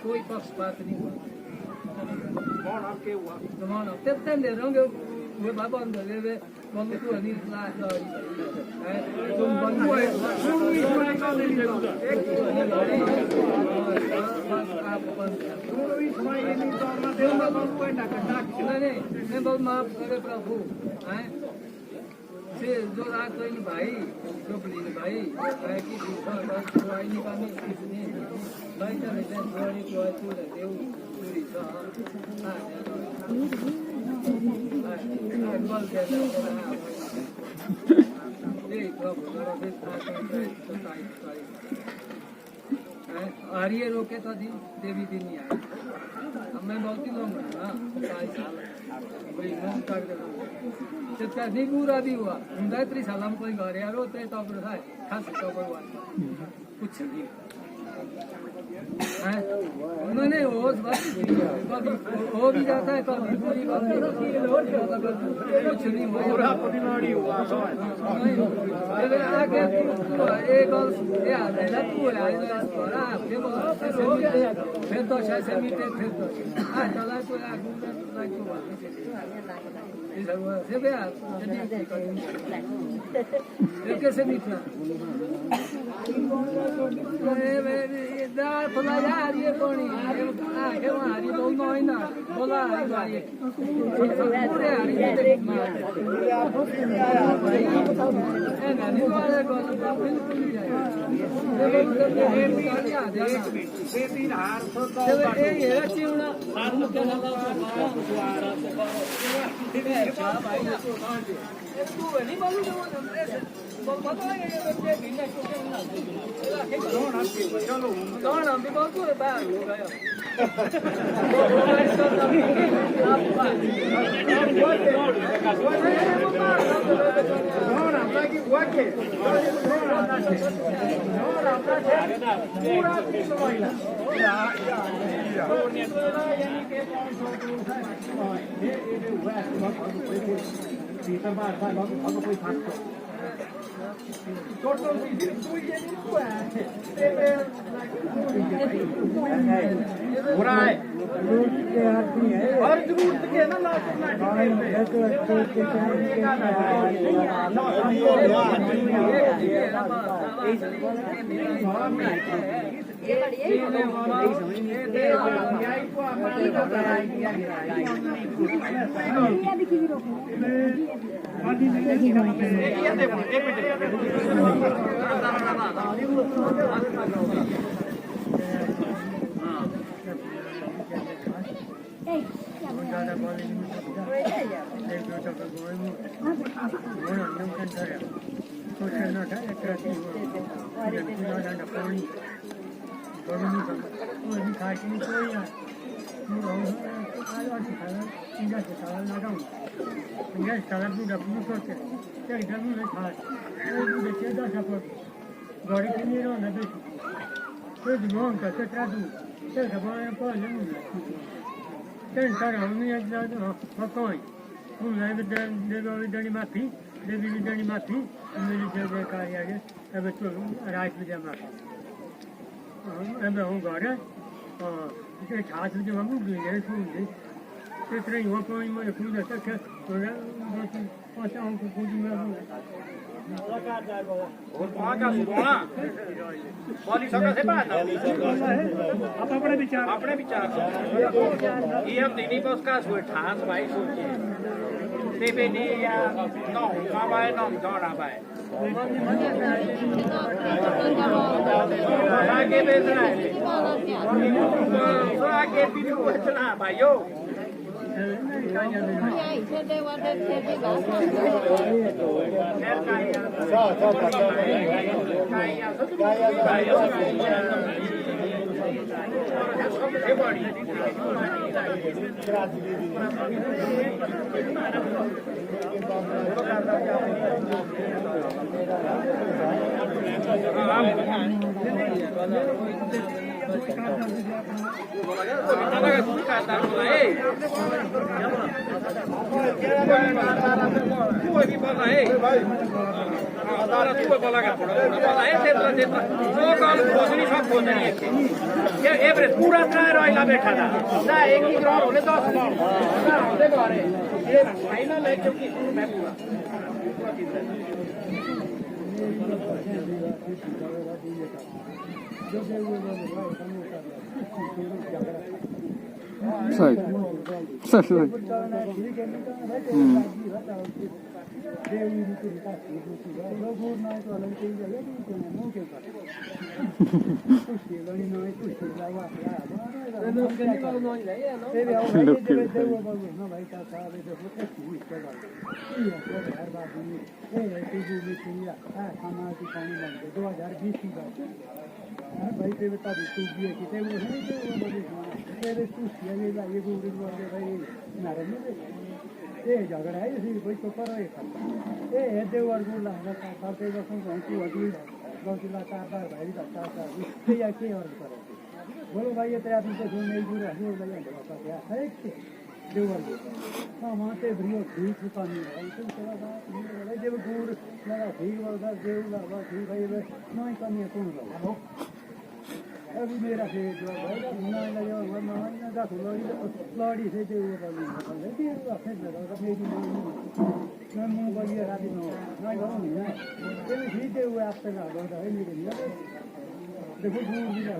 कोई पक्षपात नहीं हुआ वे बाबा अंदर वे बंद को नहीं ला तुम बंद को आप बंद नहीं बहुत माफ करे प्रभु हैं से जो रात कोई भाई जो बली भाई है कि दवाई निकालने किसने भाई चले जाए थोड़ी कोई तो देव पूरी सा आर्य रोके तो देवी दिन नहीं आए मैं बहुत ही लोग नहीं पूरा भी हुआ गायत्री साल कोई घर यार होते तो खास कुछ नहीं मैंने हो भी जाता है कभी पूरी बात कुछ नहीं फिर तो शायद मीटे फिर तो चला तो कैसे मीठा बोला यार ये कौन है हरी बोलना है ना बोला ये पूरे हरी और जरूरत के ना अपने विचार ये हम नहीं बस का ठास भाई सोचिए देवेनी या नौ माबाई नौ दौड़ा बाय आगे बेचना है आगे वीडियो बेचना भाइयों पूरा रहा बैठा था ना एक ही ग्राउंड होने 10 ये फाइनल है क्योंकि मैं पूरा भाई ते बता दी तू भी है कि ते वो नहीं तेरे तू ये ला ये गुरु वाले भाई नारे में ये झगड़ा है इसी कोई तो पर है ये देवर गुरु ला का करते बस को अभी गौतिला का भाई का का इसके या के और करे बोलो भाई ये तेरा तुमसे सुन नहीं गुरु है वो भाई का क्या है देवर हां वहां से ब्रियो ठीक पानी है तुम तेरा बात नहीं जब गुरु लगा ठीक वाला देव लगा ठीक भाई नहीं पानी है कौन लो अभी मेरा से जो भाई ना लगा ना ना का लड़ी से जो वाली है ये अपने लगा मेरी मैं मुंह बोलिए राती नो नहीं करो नहीं ये ठीक है वो आपसे ना दो है मेरे लिए देखो दूर भी है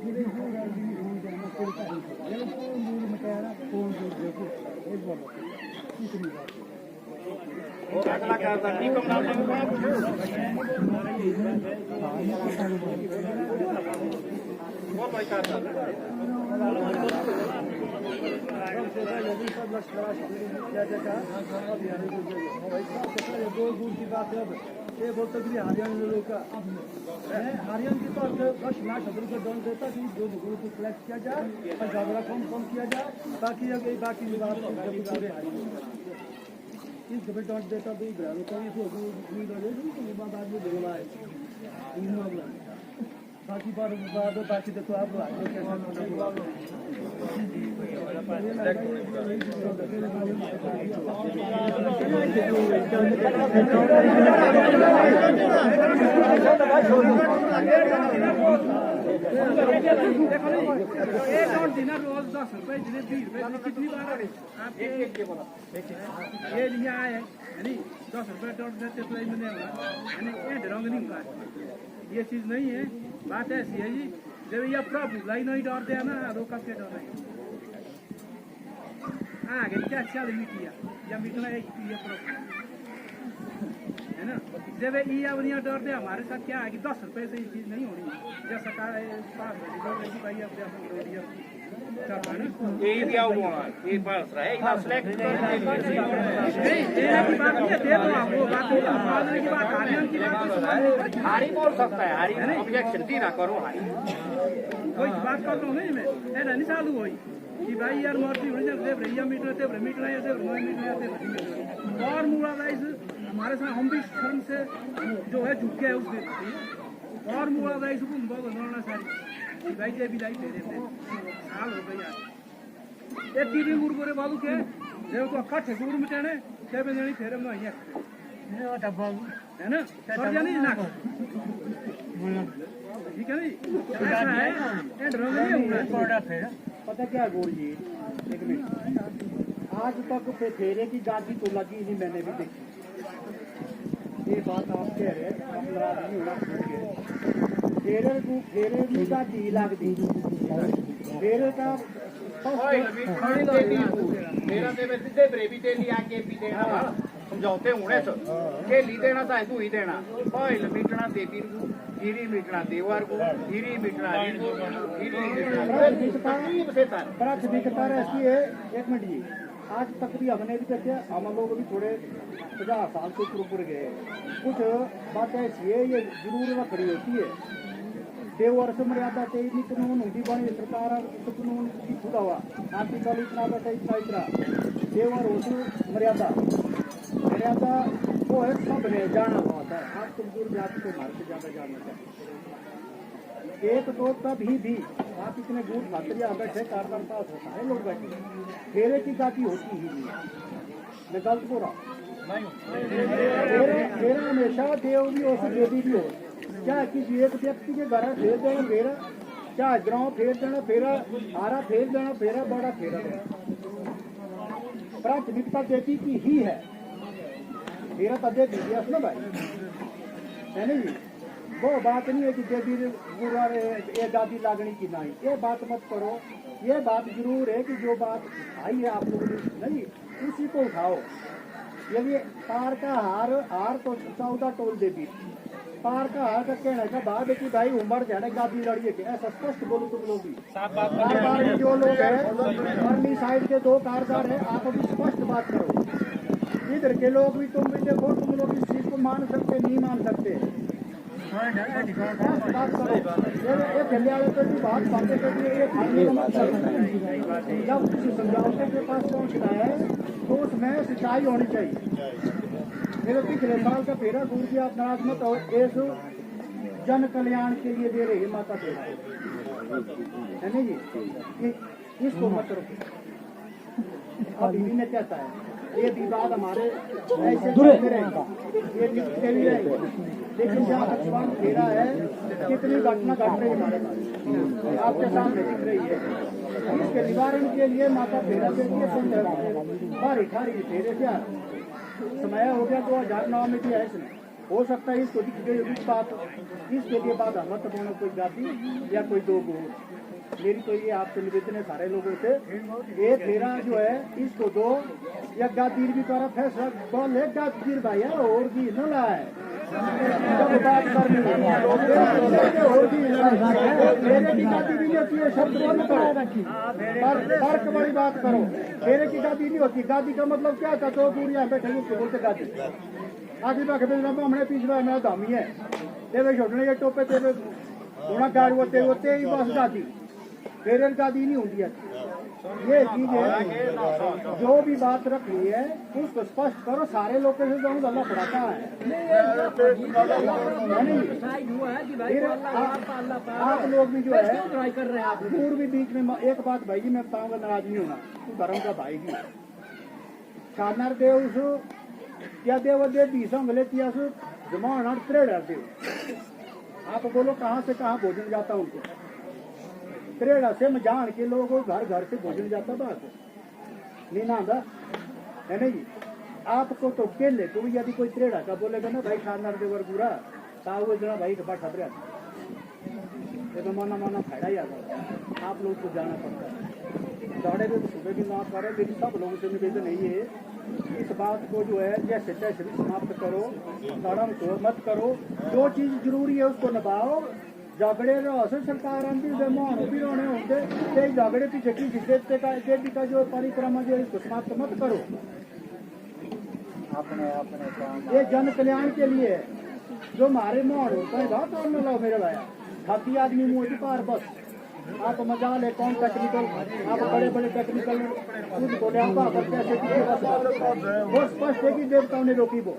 ये दूर है भी हो जाना कोई का ये दूर मटाना कौन दूर देखो एक बार कितनी बात अगला करता ठीक हम नाम बहुत भाई करता दो गुण की बात है ये बोलते कि हरियाणा लोग का हरियाणा की तो बस ना शब्द को दंड देता कि जो गुरु को सिलेक्ट किया जाए और झगड़ा कम किया जाए बाकी अगर बाकी विवाद इस डबल डॉट देता तो इधर तो ये तो बाद आदमी बोला है बाकी बात बाकी देखो आप रोज 10 रुपए 20 रुपए कितनी बार आप ये लिया है 10 रुपए डॉट देते तो मैंने ये ढंग नहीं हुआ ये चीज नहीं है बात ऐसी है जी जब ये प्रभु लाई नहीं डर दिया ना रोका के डर नहीं आगे क्या चल मिटिया या मिटना है ये प्रभु है ना जब ये अपनिया डर दे हमारे साथ क्या है कि 10 रुपए से ये चीज नहीं होनी जब सरकार पास भाई अपने ये दिया हुआ ये पास रहा है इतना सिलेक्ट नहीं ये आपकी बात नहीं दे दो आप वो बात मानने की बात हरियाणा की बात हारी बोल सकता है हारी ऑब्जेक्शन दी ना करो हारी कोई बात कर रहा हूं नहीं मैं ऐसा नहीं चालू हुई कि भाई यार मूर्ति होने जब देव रैया मीटर थे मीटर आए थे और मूला वाइज हमारे साथ हम भी शर्म से जो है झुक गए उसके और मूला वाइज को बहुत बनाना सारी भाई जे भी लाई दे देते साल हो गया ये टीवी गुरु बोले बालू के देव तो कट गुरु मिटाने के में नहीं फेरे में ये डब्बा है ना कर नहीं ना ठीक है नहीं ऐसा है ये ड्रम नहीं होगा पता क्या गोल जी एक मिनट आज तक फेरे की गाजी तो लगी नहीं मैंने भी देखी ये बात आप कह रहे हैं आप नाराज नहीं होना फेरे को फेरे की गाजी लगती फेरे का मेरा ते सीधे ब्रेवी दे लिया के भी देना समझौते होने से के ली देना चाहे तू ही देना ऑयल मीटना देवी को गिरी मीटना देवर को गिरी मीटना गिरी मीटना प्राथमिकता ऐसी है एक मिनट जी आज तक भी हमने भी देखे, हम लोग भी थोड़े 50 साल से ऊपर गए, कुछ बातें ऐसी है ये जरूर खड़ी होती है। देवर से मर्यादा ते इतनी कानून होती बनी सरकार कानून की खुदा हुआ आर्टिकल इतना बैठा इतना देवर होती मर्यादा मर्यादा वो है सब ने जाना होता है। आप कमजोर जाति को मार के ज्यादा जानना चाहिए। एक दो तभी भी आप इतने दूर मात्र यहाँ बैठे कारगर पास होता है लोग बैठे फेरे की जाति होती ही नहीं। मैं गलत बोल रहा हूँ। फेरा हमेशा देव भी हो देवी भी हो, चाहे किसी एक व्यक्ति के घर फेर देना फेरा, चाहे ग्राम फेर देना फेरा, आरा फेर देना फेरा, बड़ा फेरा देना। प्राथमिकता देवी की ही है। फेरा तो दे दीजिए ना भाई, है नहीं जी। वो बात नहीं है कि देवी बुरा ये दादी लागनी की नहीं, ये बात मत करो। ये बात जरूर है कि जो बात आई है आप लोगों ने नहीं उसी को उठाओ। यदि पार का हार तो 14 टोल देवी, पार का हार का कहने का बाद है कि भाई उम्र जाने गादी लड़िए के ऐसा स्पष्ट बोलो तुम लोग भी। कारदार जो लोग हैं अर्ली साइड के 2 कारदार है, आप अभी स्पष्ट बात करो। इधर के लोग भी तुम भी देखो, तुम लोग इस चीज को मान सकते नहीं मान सकते, बात करो। ये कल्याण पर भी बात बातें करनी है, जब समझौते के पास पहुंचना है तो उसमें सिंचाई होनी चाहिए। मेरे पिछले साल का फेरा गुरु जी आप नाराज मत हो, इस जन कल्याण के लिए दे रही है माता फेरा, है नहीं जी, इसको मत रोको। अब इन्हीं ने कहता है ये विवाद हमारे ऐसे चलते रहेगा, ये निपटते भी रहेंगे, लेकिन जहाँ लक्ष्मण फेरा है कितनी घटना घट रही है हमारे पास आपके सामने दिख रही है। इसके निवारण के लिए माता फेरा के लिए भारी खारी फेरे क्या समय हो गया 2009 में किया है इसने। हो सकता है इसको दिख गई बात, इसके लिए बात मत बोलो कोई जाति या कोई 2 गुरु। मेरी तो ये आपसे निवेदन है सारे लोगों से, ये फेरा जो है इसको दो या गादीर भी करा फैसला बोल है गादीर भाई है और भी न लाए बात करनी और भी फेरे की गादी भी नहीं होती है, शब्द बंद करो, फर्क बड़ी बात करो। फेरे की गादी नहीं होती, गादी का मतलब क्या था 2 गुरु यहाँ बैठे उसको बोलते गादी। आगे बैठे हमने पीछे मेरा दामी है तेरे छोटने ये टोपे तेरे होना गाड़ी होते ही बस गादी फेरे गादी नहीं होती है। ये चीज है जो भी बात रखनी है उसको स्पष्ट करो, सारे लोग से जाऊँ अल्लाह पढ़ाता है। आप लोग भी जो है कर रहे हैं आप पूर्व भी बीच में एक बात भाई जी मैं बताऊंगा, नाराज नहीं होना, तू धर्म का भाई भी कानर देव क्या देव दे 20 अंगले जमा त्रेड़ देव। आप बोलो कहाँ से कहाँ भोजन जाता उनको, त्रेड़ा से जान के लोगों घर घर से भोजन जाता बात नहीं ना आंदा है नहीं। आपको तो केले को यदि कोई त्रेड़ा का बोलेगा ना भाई खानदार देवर पूरा ताऊ जना भाई के पास तो माना माना फायदा ही आता। आप लोग को जाना पड़ता है, दौड़े भी सुबह भी ना करे, लेकिन सब लोगों से निवेदन यही है इस बात को जो है जैसे तैसे भी समाप्त करो, धर्म को मत करो, जो चीज जरूरी है उसको निभाओ। झगड़े रहो सरकार आंदी मान भी रोने होते झगड़े पीछे की देवते का देवी का जो परिक्रमा जो इसको समाप्त मत करो। अपने ये जन कल्याण के लिए जो हमारे मान होता है बात और न लो मेरे भाई, खाती आदमी मुँह पार बस आप मजा ले कौन टेक्निकल, आप बड़े बड़े टेक्निकल खुद बोले आप वो स्पष्ट है कि देवताओं ने रोकी वो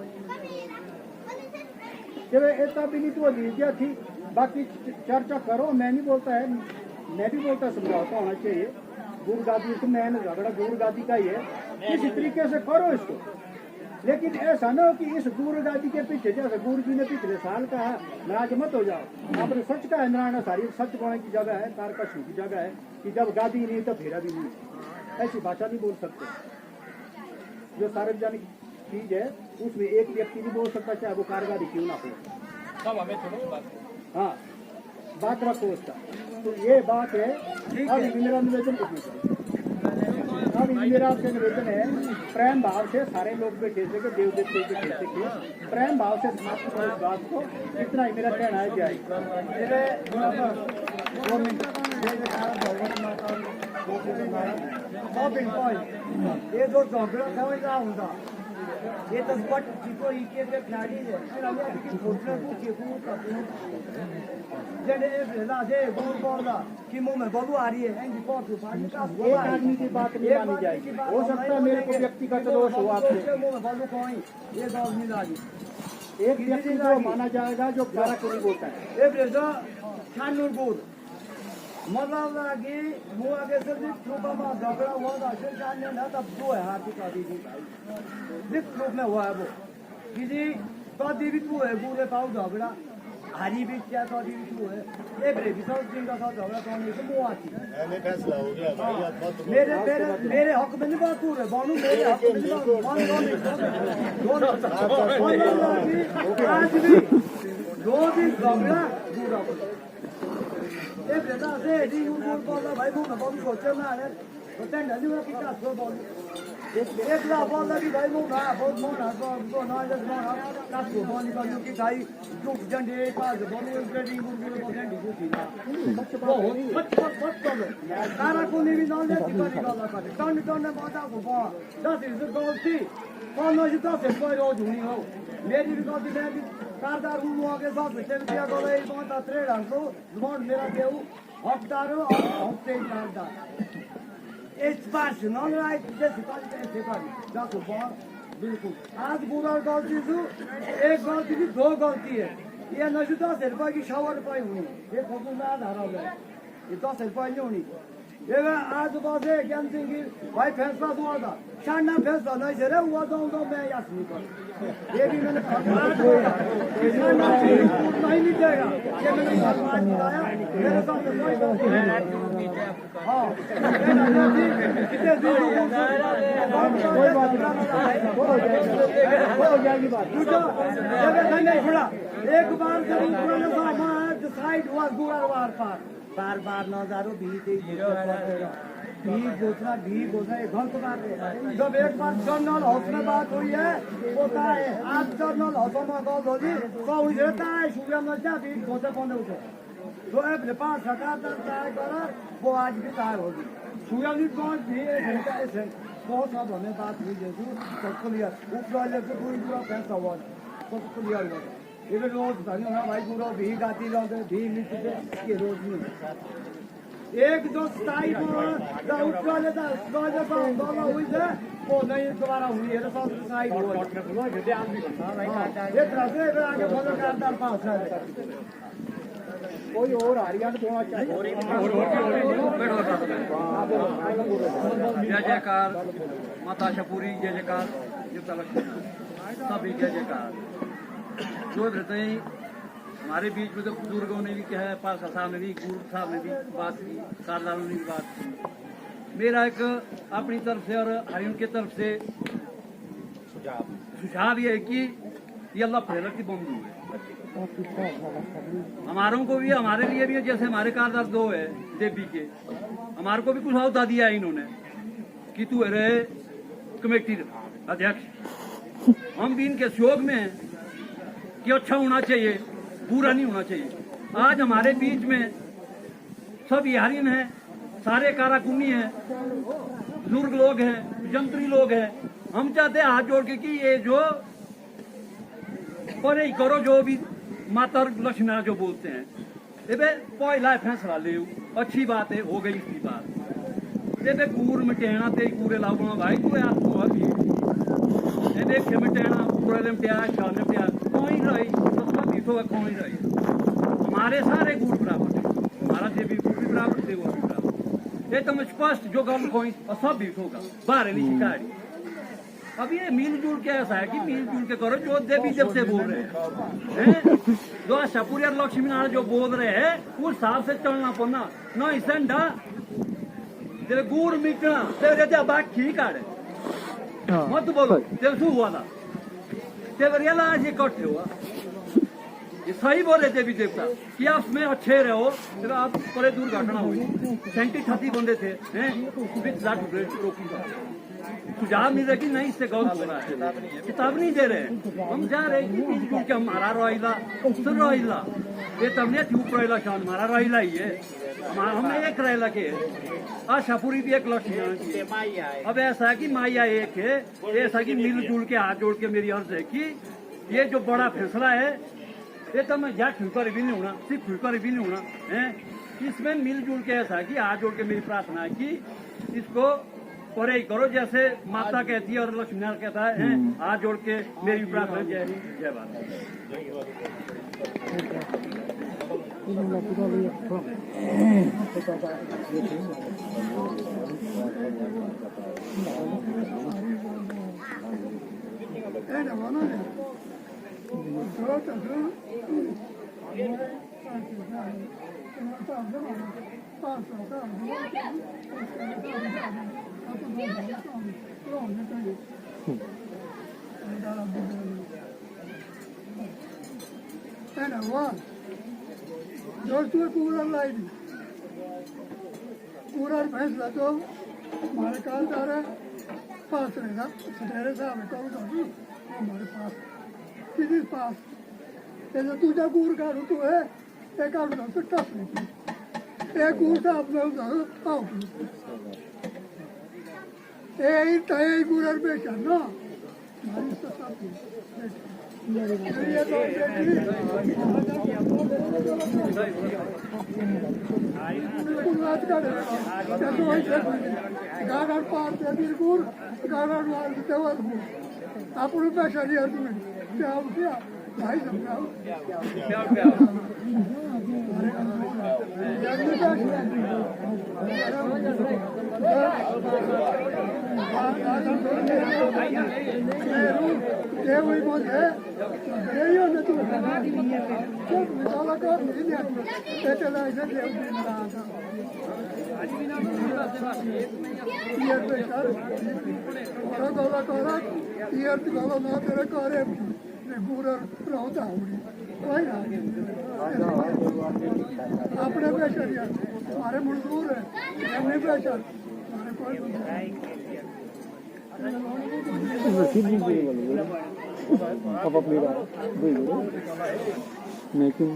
इतना भी नहीं तो दीजिए थी। बाकी चर्चा करो, मैं नहीं बोलता है, मैं भी बोलता समझौता होना चाहिए। गुरु गादी से मैं झगड़ा गुरु गादी का ही है, किसी तरीके से करो इसको, लेकिन ऐसा ना हो कि इस गुरु गादी के पीछे जैसे गुरु जी ने पिछले साल कहा नाराज मत हो जाओ। आपने सच का है नारायण सारी सच बोलने की जगह है, तारकशी की जगह है कि जब गादी नहीं तो फेरा भी नहीं, ऐसी भाषा नहीं बोल सकते। जो सार्वजनिक चीज है उसमें एक व्यक्ति नहीं बोल सकता, चाहे वो कारगारी क्यों ना हो। हाँ बात रखो उसका, तो ये बात है। अब मेरा निवेदन अभी मेरा आपसे निवेदन है, प्रेम भाव से सारे लोग बैठे थे, देव देवते बैठे थे, प्रेम भाव से समाप्त करो इस बात को, इतना ही मेरा कहना है। जाए ये जो झगड़ा समझना होता ये तो स्पॉट चिको इके के खिलाड़ी है फिर हम की फोटो को चेकू करते जने रेला जे गोल बोला कि मुंह में बबू आ रही है एंड रिपोर्ट को पानी का एक आदमी की बात नहीं मानी जाएगी। हो सकता है मेरे को व्यक्तिगत दोष हो आपसे, मुंह में बबू कोई ये गॉल नहीं लागी एक व्यक्ति को माना जाएगा जो 12 करोड़ बोलता है। एक रेजा छानूर बोल मतलब कि वो आगे से भी ट्रूप में झगड़ा हुआ था फिर जानने ना तब दो है हाथी का दीदी जिस ट्रूप में हुआ है वो किसी तो दीदी तू है पूरे पाओ झगड़ा हरी भी क्या तो दीदी तू है एक रे भी सब दिन का साथ झगड़ा तो नहीं से वो आती फैसला हो गया भाई, मेरे मेरे मेरे हक में नहीं बात तू है बानू मेरे हक में नहीं बात आज भी 2 दिन झगड़ा पूरा एक रहता है डी यूं बोला भाई वो ना बोल सोचे ना है तो टेंड नहीं हुआ कि क्या सो बोल एक ला बोला कि भाई वो ना बहुत मोना तो ना जब मोना का सो बोल का कि भाई जो जंडे का बोले ट्रेडिंग गुरु को टेंड को थी बहुत सारा को नहीं ना ले कि बात गला कर टन टन बात को बा दैट इज द गलती कौन हो तो से कोई रोज नहीं हो मेरी भी गलती है कारदार रूम आगे साथ बेटे दिया बोले ये बहुत अतरे ढंग को जुबान मेरा देऊ हकदार और हकते कारदार इस पर्सनल राइट जैसे कैसे कर जाको बात बिल्कुल आज बुरा गलती जो एक गलती भी 2 गलती है ये न जो 10 रुपए की शावर पाई हुई ये खुद ना धारा है ये 10 रुपए नहीं होनी ये आज बाजे ज्ञान सिंह की भाई फैसला हुआ था शाना फैसला नहीं से हुआ तो मैं याद नहीं कर ये भी मैंने नहीं लीजिएगा ये मैंने बात बताया मेरे साथ कोई हाँ कितने एक बार जब डिसाइड हुआ गुरुवार बार बार नजारो भी घोषणा एक गलत बात है। जब एक बार जर्नल हाउस में बात हुई है होता है आज जर्नल हाउस में बात होगी तो रहता है सूर्य में क्या भी घोषणा बंद उठे तो एक नेपाल सरकार तय कर वो आज भी तय होगी सूर्य भी बहुत सब हमें बात हुई जैसे सबको लिया ऊपर पूरा फैसला हुआ सबको लिया हुआ ये रोज धनी होना भाई पूरा भी गाती रहते भी मिलते ये रोज नहीं एक जो स्थायी ऊपर लेता हुई है वो नहीं दोबारा हुई है तो सब स्थायी हुआ ये तरह से आगे फॉलो करता पास कोई और हरियाणा देना चाहिए। जय जयकार माता शपूरी, जय जयकार युक्ता लक्ष्मी, सभी जय जयकार। जो रहते हैं हमारे बीच में तो बुजुर्गों ने भी क्या है, पासा साहब ने भी, गुरु साहब ने भी बात की, कारदारों ने भी बात की। मेरा एक अपनी तरफ से और हरियाणा की तरफ से सुझाव ये है कि ये अल्लाह फैलत की बंधु है, हमारों को भी हमारे लिए भी, जैसे हमारे कारदार 2 है देवी के, हमारे को भी कुछ अहदा दिया है इन्होंने कि तू रहे कमेटी अध्यक्ष। हम भी इनके सहयोग में हैं कि अच्छा होना चाहिए, बुरा नहीं होना चाहिए। आज हमारे बीच में सब यारिन हैं, सारे काराकुनी हैं, बुजुर्ग लोग हैं, जंत्री लोग हैं। हम चाहते हैं हाथ जोड़ के कि ये जो पर करो जो भी माता लक्ष्मी जो बोलते हैं, ये पहला फैसला ले अच्छी बात है, हो गई इसकी बात। ये कूर मिटेना ते कूरे लाओ भाई तू आपको अभी ये देखे मिटेना पूरे दिन प्यार शान प्यार कोई रही तो बीतो कोई रही। हमारे सारे गुड़ बराबर है, हमारा जे भी गुड़ भी बराबर थे वो भी बराबर। ये तो स्पष्ट जो गम कोई और सब भी होगा बाहर नहीं शिकारी। अब ये मिलजुल के ऐसा है कि मिलजुल के करो जो देवी जब से बोल रहे हैं, जो शपूरी और लक्ष्मी नारायण जो बोल रहे हैं उस हिसाब से चलना पड़ना न इसंडा तेरे गुड़ मिटना तेरे बाकी काढ़े मत बोलो तेरे शू हुआ था तेरे आज इकट्ठे हुआ ये सही बोले देवी देवता कि आप उसमें अच्छे रहो, फिर आप बड़े दुर्घटना हुई। 37 बंदे थे हैं, रोकी का सुझाव मिल रहा कि नहीं इससे गलत हो रहा है, किताब नहीं दे रहे। हम जा रहे कि हम हमारा रोइला सुन रोइला ये तब चुप रोइला शान हमारा रोइला ही है, हमने एक रहेला के आशा पूरी भी एक लक्ष्मी। अब ऐसा है कि माया एक है, ऐसा कि मिलजुल के हाथ जोड़ के मेरी अर्ज है कि ये जो बड़ा फैसला है ये तो मैं जा खुलकर भी नहीं होना, सिर्फ खुलकर भी नहीं होना है, इसमें मिलजुल के ऐसा कि हाथ जोड़ के मेरी प्रार्थना है कि इसको परे करो जैसे माता कहती है और लक्ष्मी नारायण कहता है, हाथ जोड़ के मेरी प्रार्थना। जय हिंद जय भारत। दोस्तों कूलर लाई दी, कूलर फैसला तो हमारे कालदार पास रहेगा, सटेरे साहब कौन हमारे पास किसी पास ऐसा तुझा कूर का ऋतु है, एक आउट से टफ नहीं, एक कूर से आप लोग आउट यही तय कूलर पे चलना हमारी सत्ता आपण पैशाली तुम्ही भाई समजाओ वही बोल है यही होने तुम कर नहीं चला इधर गला करा गला ना तेरे करे पूरा रहता कोई ना अपने प्रेशर यार हमारे मजदूर है अपने प्रेशर हमारे कोई अब अपनी बात मैं क्यों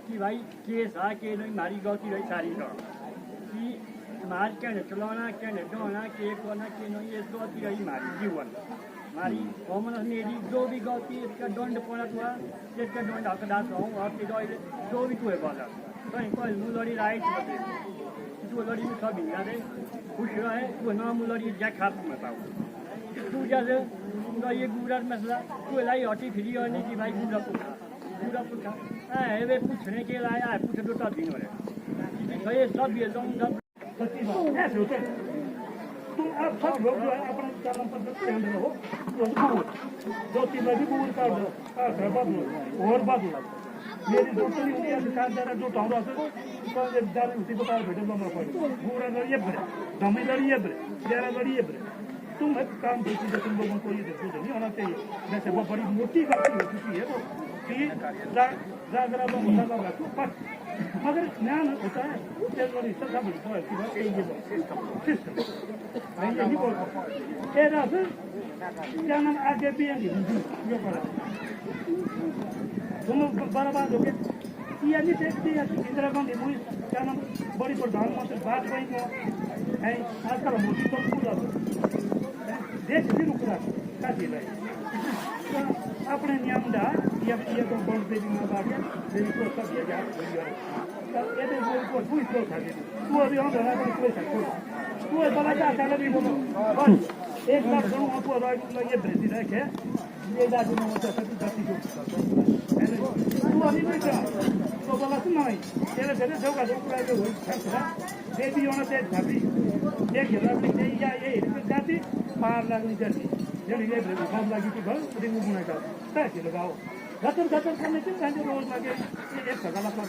कि भाई के सा के नहीं मारी गलती रही सारी कि मार कहने चलाना कहने डोना के कोना के नहीं ये गलती रही मारी जीवन मारी कॉमन मेरी जो भी गलती इसका दंड पड़ा हुआ जिसका दंड हकदार हूँ और जो भी तुझे बोला कहीं कोई मुलड़ी राइट बते तू लड़ी में सब हिंगा दे खुश रहे तू ना मुलड़ी जा खा बताओ तू जैसे ये गुजरात मसला तू लाई हटी फ्री और नहीं कि भाई पूरा पूछा वे पूछने के लाया है पूछे दो दिन हो रहे ये सब ये सच्ची बात ऐसे होते तुम आप सब लोग जो है अपने चरण पर ध्यान रहो जो तीन भी कबूल कर दो और बात मेरी दोस्तों ने उनकी अधिकार जरा जो टाउन तो जरा उसी बता बेटे तो मैं पूरा लड़िए बरे दमे लड़िए बरे जरा लड़िए बरे तुम एक काम देखिए तुम लोगों को ये देखो नहीं होना चाहिए जैसे वो बड़ी मोटी गलती हो चुकी है तो कि जागरा तो होता रखो मगर ज्ञान होता है सब सिस्टम यही बोल क्या नाम आगे भी यो करा तुम बर्बाद हो गए ये नहीं देखती इंदिरा गांधी मुझे क्या नाम बड़ी प्रधानमंत्री वाजपेयी है आजकल मोदी तो पूरा देश भी रुक रहा काफी अपने नियम दा ये तो बंद दे दी ना देवी को सब ये जा ये तो को पूरी तो था तू अभी हम रहा तो कोई सकता तू बड़ा जा चला भी बोलो बस एक बार सुनो आपको ये ब्रेसी रखे ये दादी में होता है जाति को तू अभी नहीं जा तो बोला सुन नहीं तेरे तेरे जोगा जो पूरा जो होता है देवी होना चाहिए भाभी ये घेरा पे ये जाति पार लाग्ने जति ਜਿਹੜੀ ਇਹ ਕੰਮ ਲੱਗੀ ਕਿ ਘਰ ਉਹਦੇ ਨੂੰ ਬਣਾਇਆ ਪੈਸੇ लगाओ खत्म करने के पहले रोज लगे एक सगाला कर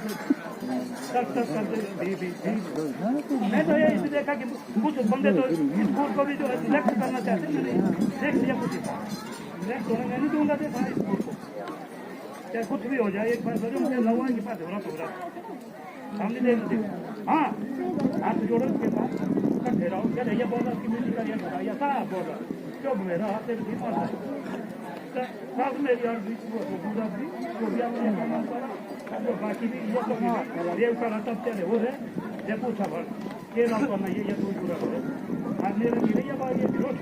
मैं तो ये इसे देखा कि कुछ बंदे तो स्कूल को भी जो है सिलेक्ट करना चाहते हैं मैंने देख लिया कुछ सिलेक्ट होने मैं नहीं दूंगा देखा स्कूल को चाहे कुछ भी हो जाए एक बार सोचो मुझे लगवा के पास हो रहा सामने देख हाँ हाथ जोड़ो उसके पास इकट्ठे रहो क्या ये बोल रहा कि म्यूजिक का या था बोल रहा क्यों मेरा हाथ से भी पड़ रहा सब मेरी और भी पूरा भी जो भी आपने काम करा तो बाकी भी ये तो ये सारा तब चले हो रहे ये पूछा भर ये ना करना ये तो पूरा हो आज मेरे की ये बात ये रोज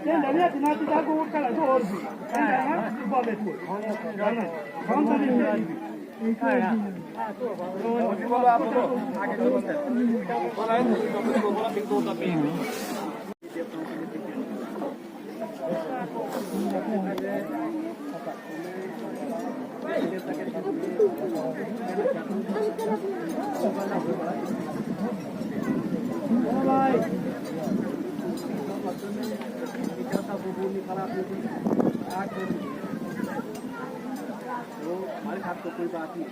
ये नया दिना दिना को उठ कर तो और भी है ना बोले तो कौन सा नहीं तो हमारे साथ तो कोई बात नहीं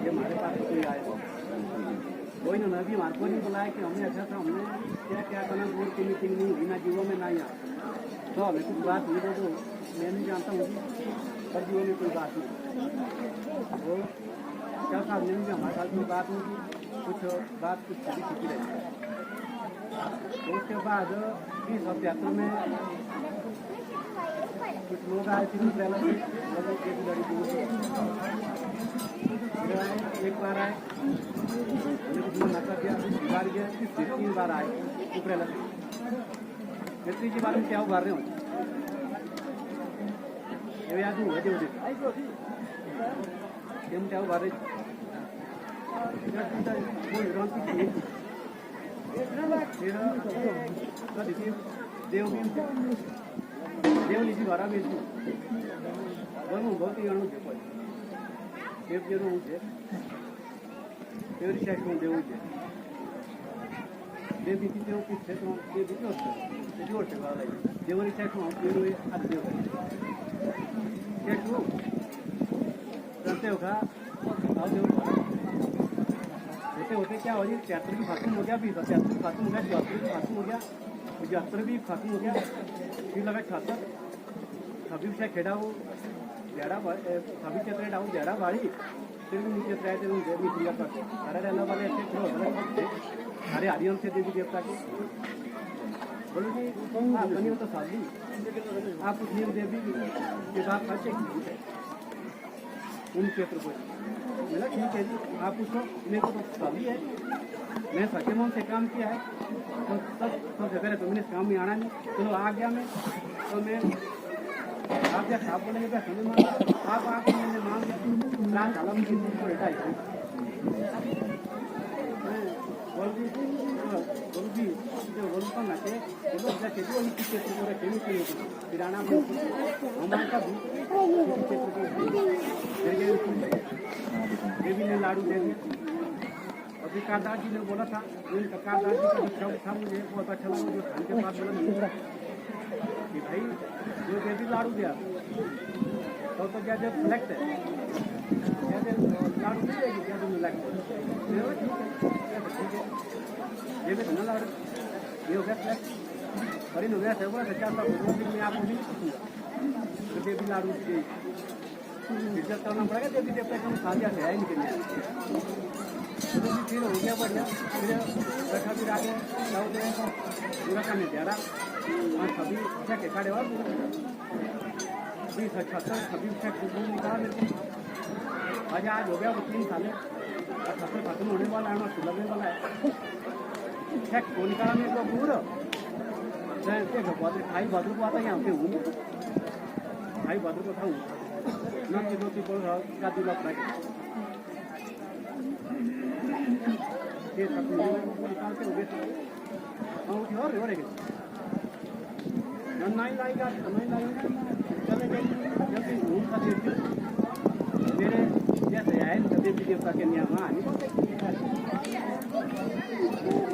ये हमारे पास तो कोई आया कोई ना अभी हमारे को नहीं बुलाया कि हमने अच्छा था हमने क्या क्या करना बोर्ड की मीटिंग नहीं हुई ना जीवों में ना यहाँ तो हमें कुछ बात हुई तो मैं नहीं जानता हूँ पर जीवों में कोई बात नहीं तो क्या साहब नहीं हमारे साथ कोई बात होगी कुछ बात कुछ छुट्टी छुट्टी रहती है तो उसके बाद 2077 में कुछ लोग आए थे मतलब एक लड़की एक बार आए कुछ नका दिया बार गया 3 बार आए उपरेला मित्री जी बारे में क्या उभार रहे हो ये याद हुआ जो हम क्या उभार रहे देवली जी द्वारा बेचू ઘણું બહુ ઘણું છે કોઈ દેવ જેવું છે તેવી સાઈડ દેવું છે બે બીજી તેવું કુછ છે તો બે બીજો છે જોર છે વાળા દેવરી સાઈડ માં પેલું એ આ દેવ છે શું करते होगा आओ देव होते होते क्या हो जी 73 भी खत्म हो गया 75 भी खत्म हो गया 74 भी खत्म हो गया 75 भी खत्म हो गया फिर लगा 76 कभी से खेड़ा वो जड़ा कभी चतरे डाउन जड़ा बाड़ी फिर भी नीचे त्राय थे उनके मिट्टी का कर अरे रहना वाले ऐसे खड़ो अरे हरियम से देवी देवता के बोलो जी आप बनी हो तो शादी आप उस देवी के बाद खर्चे उन क्षेत्र को मेरा ठीक है जी आप उसको मेरे को तो शादी है मैं सच्चे मन से काम किया है तो सबसे पहले तो मैंने काम में आना नहीं चलो आ गया मैं तो मैं आप क्या साफ बोलेंगे क्या समझ में आप आके मैंने मांग रात डाला मुझे बेटा है बोल भी जो बोल पर ना के बोलो जैसे जो इनकी क्षेत्र को रखे नहीं किराना हमारे का भी क्षेत्र को देवी ने लाडू दे दी अभी कादार जी ने बोला था उनका कादार जी का जो शब्द था मुझे बहुत अच्छा लगा जो खान के पास बोला कि भाई जो देवी लाडू दिया तो क्या जब सिलेक्ट है क्या लाडू नहीं देगी क्या तुम सिलेक्ट ठीक है ये भी ना लाडू ये हो गया सिलेक्ट और इन हो गया सब क्या था मैं आपको नहीं पूछूंगा तो देवी लाडू दी इज्जत करना पड़ेगा देवी देवता का साझा है ही निकलने तो फिर हो गया बढ़िया फिर बैठा भी आगे पूरा करने दे रहा और सभी अच्छा के खड़े और 2078 सभी अच्छा निकाला मेरे को आज आज हो गया वो 3 साल 78 खत्म होने वाला है और सुलभने वाला है चेक को निकाला मेरे को पूरा भाई बहादुर को आता है यहाँ पे हूँ भाई बहादुर को था ना कि 2-3 बोल रहा क्या दूल्हा पड़ा ये सब निकाल के हो गए और रहेगा नहीं लाएगा नहीं लाएगा चले गए जब भी घूम का मेरे जैसे आए देवी देवता के नियम नहीं बोलते।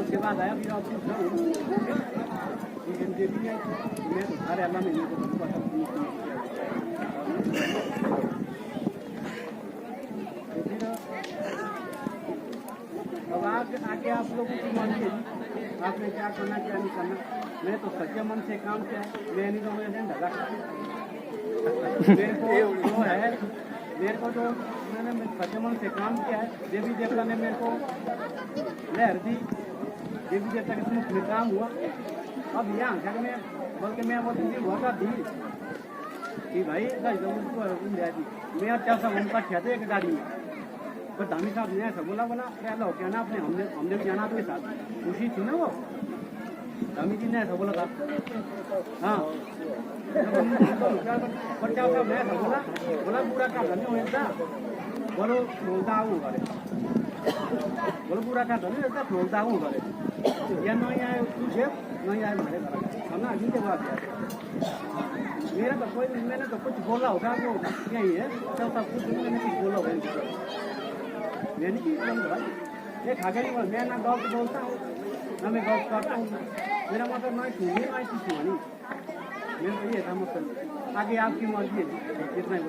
उसके बाद आया फिर आप पूछ रहा हूँ देवी मैं अरे अल्लाह में पता अब आगे आप लोगों की मर्जी है आपने क्या करना क्या नहीं करना। मैं तो सच्चे मन से काम किया है, मैं नहीं तो मैं ढला मेरे को जो है मेरे को तो मैंने सच्चे मन से काम किया है। देवी देवता ने मेरे को लहर दी, देवी देवता के मुख में काम हुआ। अब यहाँ घर में बल्कि मैं वो दिन हुआ था भी कि भाई मैं अच्छा सा उनका खेत एक गाड़ी में पर धामी साहब ने ऐसा बोला पहला हो क्या ना आपने हमने भी जाना आपके साथ खुशी थी ना वो धामी जी ने ऐसा बोला था। हाँ बच्चा साहब ने ऐसा बोला पूरा का धन्य होता बोलो बोलता हूँ घरे बोलो पूरा का धन्य होता बोलता हूँ घरे या नहीं आए तुझे नहीं आए हमारे घर हमने अभी के बाद मेरा तो कोई मैंने तो कुछ बोला होगा वो यही है तो सब कुछ मैंने कुछ बोला होगा मैंने की भाई ये खाकर मैं ना गॉल्फ बोलता हूँ ना मैं गॉल्फ करता हूँ। मेरा मतलब ना छूनी ना किसी वाली मेरा तो ये था मतलब आगे आपकी मर्जी है जितना ही